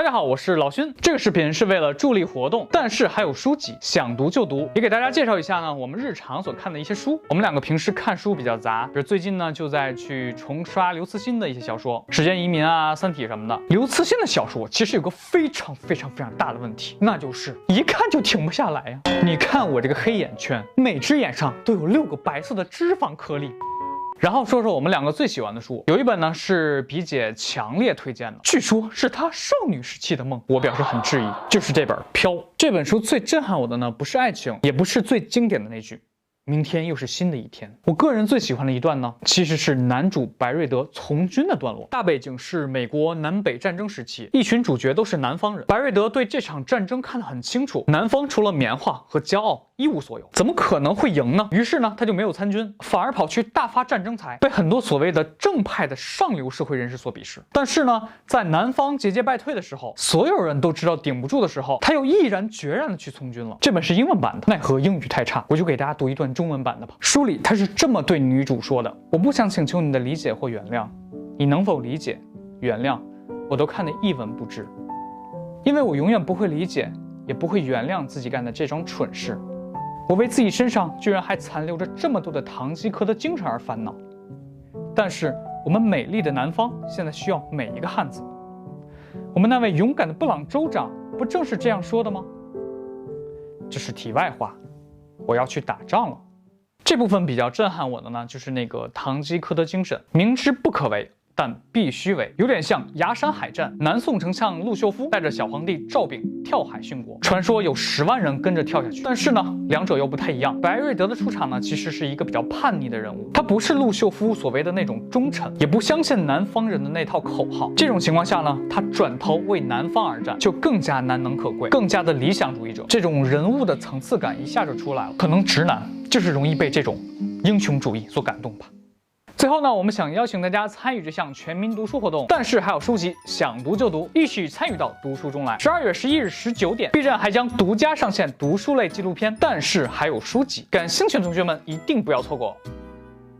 大家好，我是老勋。这个视频是为了助力活动，但是还有书籍，想读就读。也给大家介绍一下呢，我们日常所看的一些书。我们两个平时看书比较杂，比如最近呢就在去重刷刘慈欣的一些小说，《时间移民》啊、《三体》什么的。刘慈欣的小说其实有个非常大的问题，那就是一看就停不下来呀。你看我这个黑眼圈，每只眼上都有6个白色的脂肪颗粒。然后说说我们两个最喜欢的书，有一本呢是比姐强烈推荐的，据说是她少女时期的梦，我表示很质疑，就是这本《飘》。这本书最震撼我的呢，不是爱情，也不是最经典的那句明天又是新的一天。我个人最喜欢的一段呢，其实是男主白瑞德从军的段落。大背景是美国南北战争时期，一群主角都是南方人。白瑞德对这场战争看得很清楚，南方除了棉花和骄傲一无所有，怎么可能会赢呢？于是呢，他就没有参军，反而跑去大发战争财，被很多所谓的正派的上流社会人士所鄙视。但是呢，在南方节节败退的时候，所有人都知道顶不住的时候，他又毅然决然的去从军了。这本是英文版的，奈何英语太差，我就给大家读一段中文版的吧。书里他是这么对女主说的：我不想请求你的理解或原谅，你能否理解、原谅，我都看得一文不值，因为我永远不会理解，也不会原谅自己干的这种蠢事。我为自己身上居然还残留着这么多的堂吉诃德精神而烦恼，但是我们美丽的南方现在需要每一个汉子。我们那位勇敢的布朗州长不正是这样说的吗？这是题外话，我要去打仗了。这部分比较震撼我的呢，就是那个堂吉诃德精神，明知不可为，但必须为，有点像崖山海战，南宋丞相陆秀夫带着小皇帝赵昺跳海殉国，传说有10万人跟着跳下去。但是呢，两者又不太一样。白瑞德的出场呢，其实是一个比较叛逆的人物，他不是陆秀夫所谓的那种忠臣，也不相信南方人的那套口号。这种情况下呢，他转头为南方而战，就更加难能可贵，更加的理想主义者。这种人物的层次感一下就出来了。可能直男就是容易被这种英雄主义所感动吧。最后呢，我们想邀请大家参与这项全民读书活动，但是还有书籍，想读就读，一起参与到读书中来。12月11日19点，B 站还将独家上线读书类纪录片，但是还有书籍，感兴趣的同学们一定不要错过。